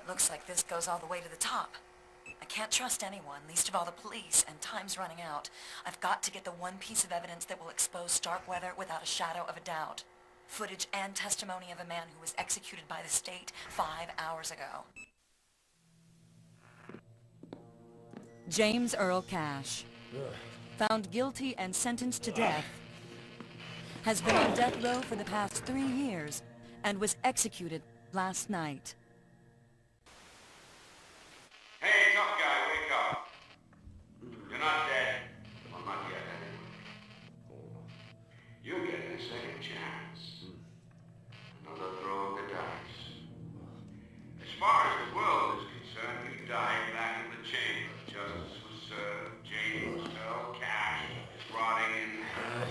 Looks like this goes all the way to the top. I can't trust anyone, least of all the police, and time's running out. I've got to get the one piece of evidence that will expose Starkweather without a shadow of a doubt. Footage and testimony of a man who was executed by the state 5 hours ago. James Earl Cash, found guilty and sentenced to death, has been on death row for the past 3 years and was executed last night. Hey, tough guy, wake up. You're not dead. Well, not yet, anyway. You're getting a second chance. Another throw of the dice. As far as the world is concerned, you died back in the chamber. Justice was served. James Earl Cash is rotting in hell.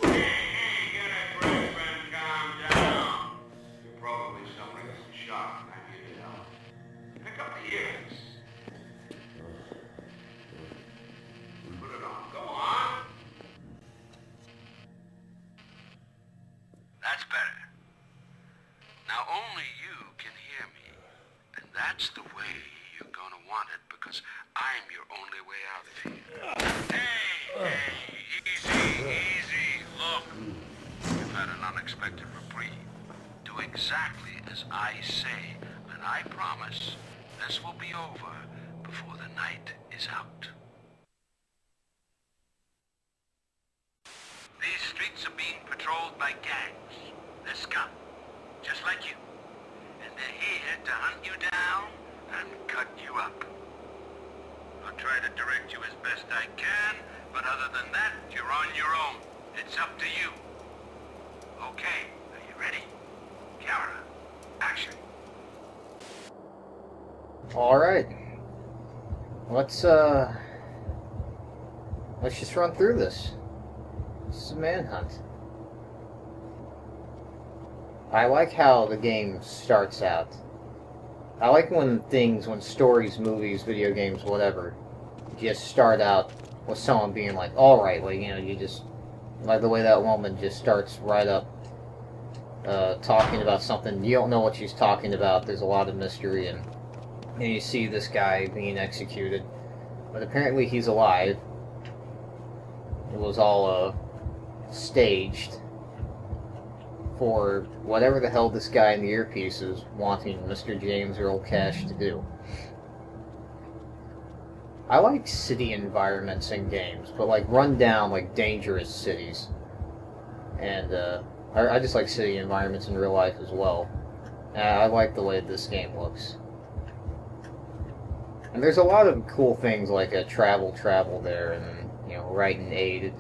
Hey, get a grip and calm down. You're probably suffering from shock, and I'm here to help. Pick up the ears. Put it on. Go on. That's better. Now only you can hear me. And that's the way you're gonna want it, because I'm your only way out of here. Hey, easy. Look, you've had an unexpected reprieve. Do exactly as I say, and I promise this will be over before the night is out. These streets are being patrolled by gangs. They're scum, just like you. And they're here to hunt you down and cut you up. I'll try to direct you as best I can, but other than that, you're on your own. It's up to you. Okay, are you ready? Camera, action. Alright. Let's just run through this. This is a Manhunt. I like how the game starts out. I like when stories, movies, video games, whatever, just start out with someone being like, alright, well, you know, you just, like the way that woman just starts right up, talking about something, you don't know what she's talking about, there's a lot of mystery, and you see this guy being executed, but apparently he's alive. It was all, staged for whatever the hell this guy in the earpiece is wanting Mr. James Earl Cash to do. I like city environments in games, but like run down, like dangerous cities. And I just like city environments in real life as well. And I like the way this game looks. And there's a lot of cool things like a travel there, and you know, right and aid.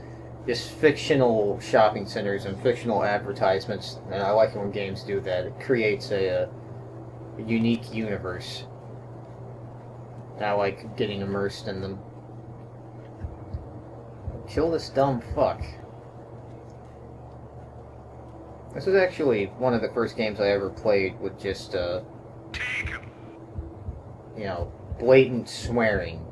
Just fictional shopping centers and fictional advertisements, and I like it when games do that. It creates a unique universe. And I like getting immersed in them. Kill this dumb fuck. This was actually one of the first games I ever played with just, you know, blatant swearing.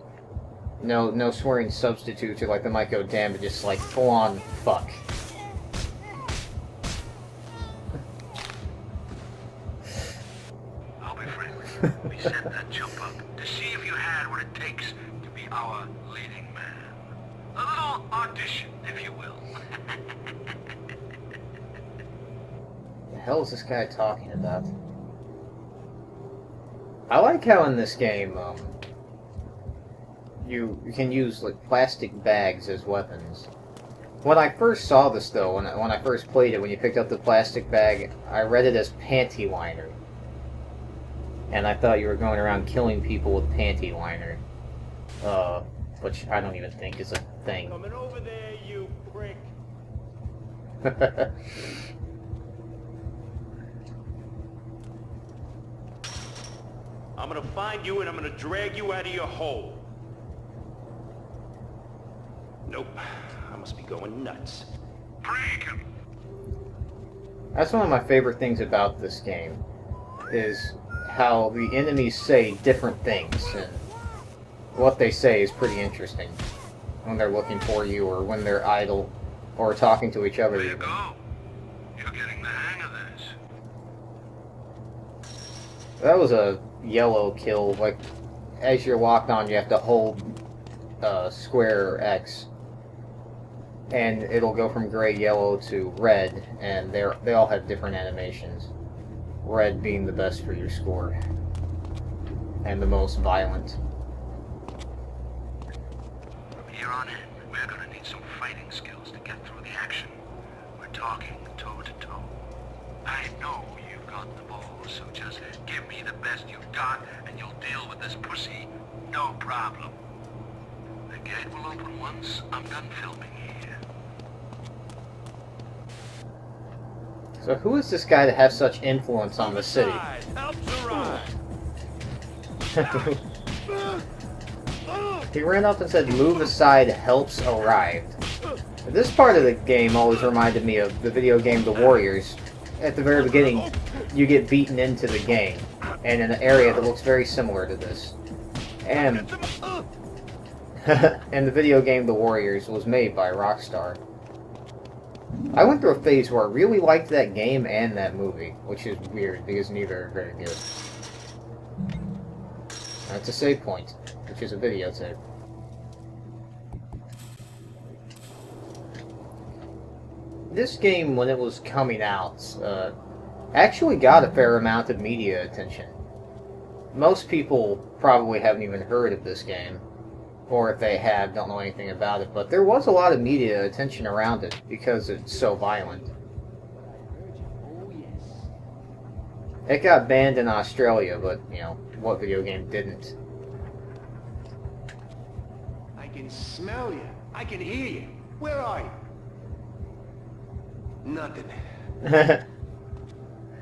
No swearing substitutes or like they might go damn, but just like full on fuck. I'll be frank with you. We set that jump up to see if you had what it takes to be our leading man. A little audition, if you will. The hell is this guy talking about? I like how in this game, you can use like plastic bags as weapons. When I first saw this though, when I first played it, when you picked up the plastic bag, I read it as panty liner. And I thought you were going around killing people with panty liner. Which I don't even think is a thing. Coming over there, you prick. I'm gonna find you and I'm gonna drag you out of your hole. Nope. I must be going nuts. Break him. That's one of my favorite things about this game, is how the enemies say different things, and what they say is pretty interesting when they're looking for you, or when they're idle, or talking to each other. There you go. You're getting the hang of this. That was a yellow kill. Like, as you're locked on, you have to hold square X, and it'll go from gray, yellow to red, and they all have different animations. Red being the best for your score, and the most violent. From here on in, we're gonna need some fighting skills to get through the action. We're talking toe to toe. I know you've got the balls, so just give me the best you've got, and you'll deal with this pussy, no problem. The gate will open once I'm done filming here. So who is this guy to have such influence on the city? He ran up and said, "Move aside, help's arrived." This part of the game always reminded me of the video game The Warriors. At the very beginning, you get beaten into the game, and in an area that looks very similar to this. And and the video game The Warriors was made by Rockstar. I went through a phase where I really liked that game and that movie, which is weird because neither are very good. That's a save point, which is a videotape. This game, when it was coming out, actually got a fair amount of media attention. Most people probably haven't even heard of this game, or if they have, don't know anything about it, but there was a lot of media attention around it because it's so violent. It got banned in Australia, but, you know, what video game didn't? I can smell you. I can hear you. Where are you? Nothing.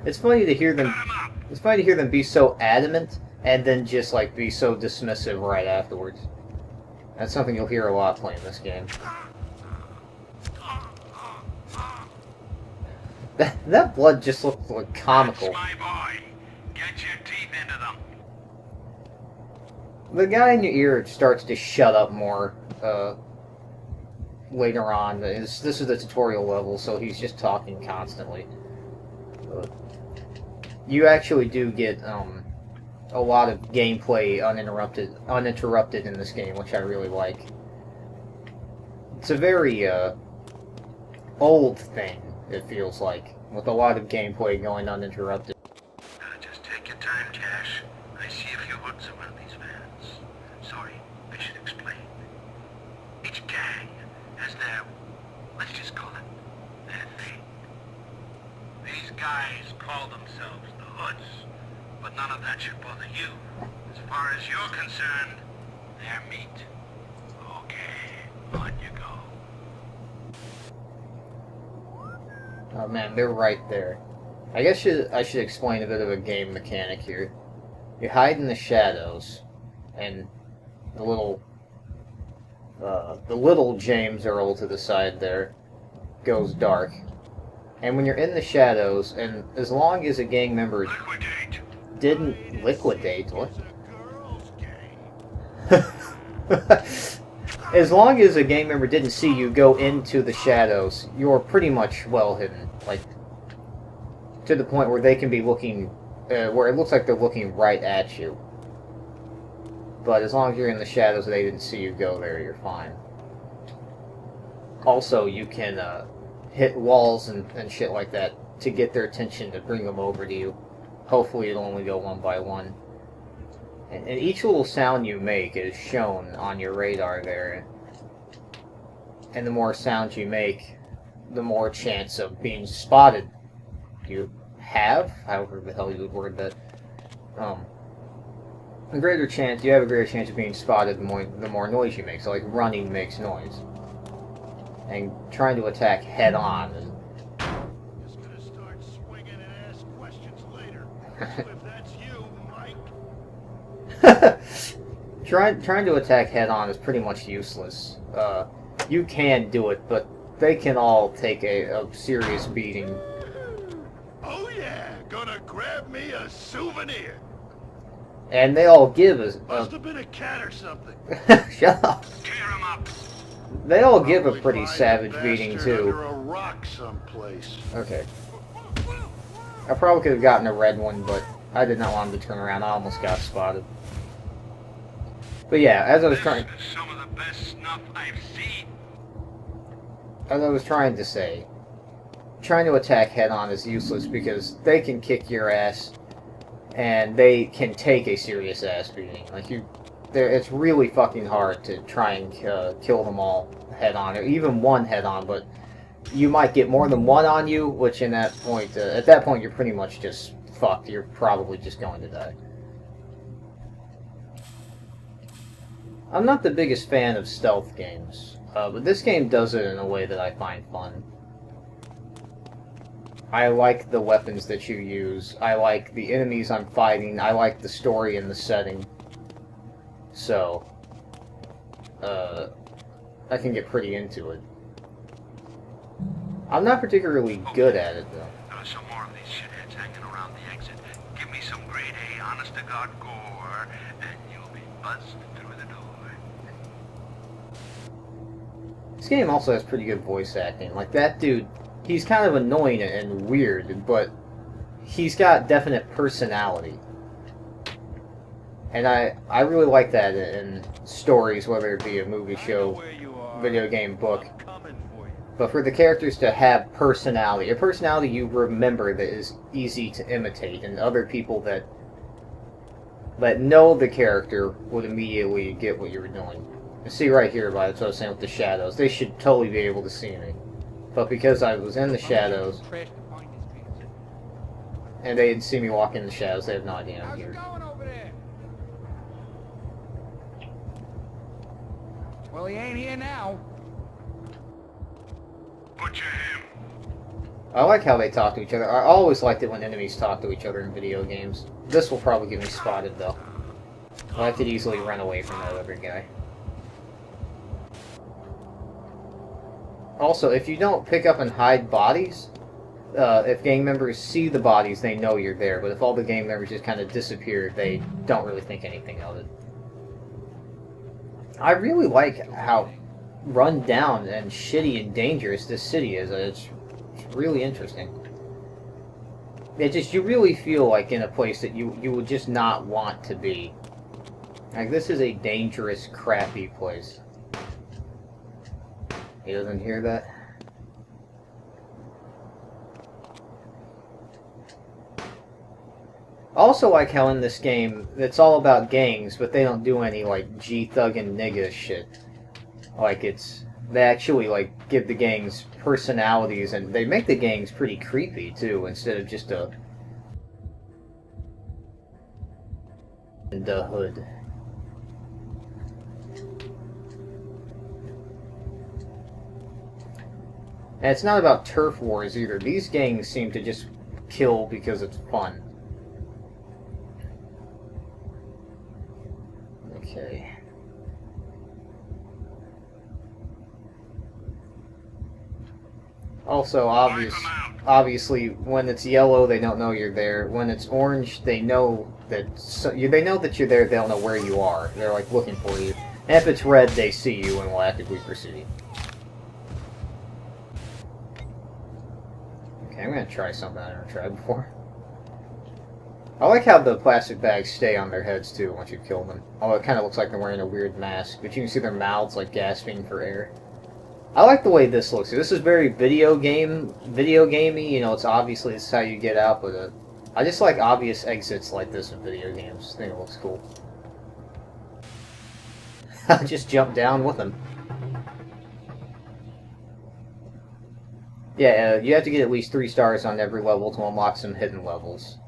It's funny to hear them. It's funny to hear them be so adamant and then just like be so dismissive right afterwards. That's something you'll hear a lot playing this game. That blood just looked like comical. That's my boy. Get your teeth into them. The guy in your ear starts to shut up more later on. This is the tutorial level, so he's just talking constantly. You actually do get a lot of gameplay uninterrupted in this game, which I really like. It's a very old thing, it feels like, with a lot of gameplay going uninterrupted. Just take your time, Cash. I see a few hoods around these vans. Sorry, I should explain. Each gang has their, let's just call it, their thing. These guys call themselves the Hoods, but none of that should bother you. As far as you're concerned, they're meat. Okay, on you go. Oh man, they're right there. I guess I should explain a bit of a game mechanic here. You hide in the shadows, and the little James Earl to the side there goes dark. And when you're in the shadows, and as long as a gang member Liquidate. didn't liquidate, what? As long as a gang member didn't see you go into the shadows, you're pretty much well hidden. Like, to the point where they can be looking, where it looks like they're looking right at you. But as long as you're in the shadows and they didn't see you go there, you're fine. Also, you can hit walls and shit like that to get their attention, to bring them over to you. Hopefully it'll only go one by one. And each little sound you make is shown on your radar there. And the more sounds you make, the more chance of being spotted you have, however the hell you would word that. You have a greater chance of being spotted the more noise you make. So like running makes noise. And trying to attack head on. Just gonna start swinging and ask questions later. So if that's you, Mike. Trying to attack head on is pretty much useless. You can do it, but they can all take a serious beating. Oh yeah, gonna grab me a souvenir. And they all give Must have been a cat or something. Shut up. Tear him up. They all give a Probably pretty find savage the beating bastard too. Under a rock someplace. Okay. I probably could have gotten a red one, but I did not want him to turn around. I almost got spotted. But yeah, as I was trying... This is some of the best snuff I've seen. As I was trying to say, trying to attack head-on is useless because they can kick your ass, and they can take a serious ass beating. Like, it's really fucking hard to try and kill them all head-on, or even one head-on, but you might get more than one on you, which at that point, you're pretty much just fucked. You're probably just going to die. I'm not the biggest fan of stealth games, but this game does it in a way that I find fun. I like the weapons that you use, I like the enemies I'm fighting, I like the story and the setting. So, I can get pretty into it. I'm not particularly good at it, though. There's some more of these shitheads hanging around the exit. Give me some grade A, honest-to-God gore, and you'll be buzzed through the door. This game also has pretty good voice acting. Like, that dude, he's kind of annoying and weird, but he's got definite personality. And I really like that in stories, whether it be a movie, show, video game, book. But for the characters to have personality, a personality you remember that is easy to imitate, and other people that know the character would immediately get what you were doing. You see right here, that's what I was saying with the shadows. They should totally be able to see me. But because I was in the shadows, and they didn't see me walk in the shadows, they have no idea I'm here. Well, he ain't here now. Butcher him. I like how they talk to each other. I always liked it when enemies talk to each other in video games. This will probably get me spotted, though. I could easily run away from that other guy. Also, if you don't pick up and hide bodies, if gang members see the bodies, they know you're there. But if all the gang members just kind of disappear, they don't really think anything of it. I really like how run down and shitty and dangerous this city is. It's really interesting. You really feel like in a place that you would just not want to be. Like, this is a dangerous, crappy place. He doesn't hear that? Also like how in this game, it's all about gangs, but they don't do any, like, G-Thug and nigga shit. Like, they actually, like, give the gangs personalities, and they make the gangs pretty creepy, too, instead of just the hood. And it's not about turf wars, either. These gangs seem to just kill because it's fun. Okay. Also, obviously, when it's yellow, they don't know you're there. When it's orange, they know that you're there. They don't know where you are. They're like looking for you. And if it's red, they see you and will actively pursue. Okay, I'm gonna try something I've never tried before. I like how the plastic bags stay on their heads too once you kill them. Although it kind of looks like they're wearing a weird mask, but you can see their mouths like gasping for air. I like the way this looks. This is very video gamey. You know, it's obviously this is how you get out, but I just like obvious exits like this in video games. I think it looks cool. I just jumped down with him. Yeah, you have to get at least 3 stars on every level to unlock some hidden levels.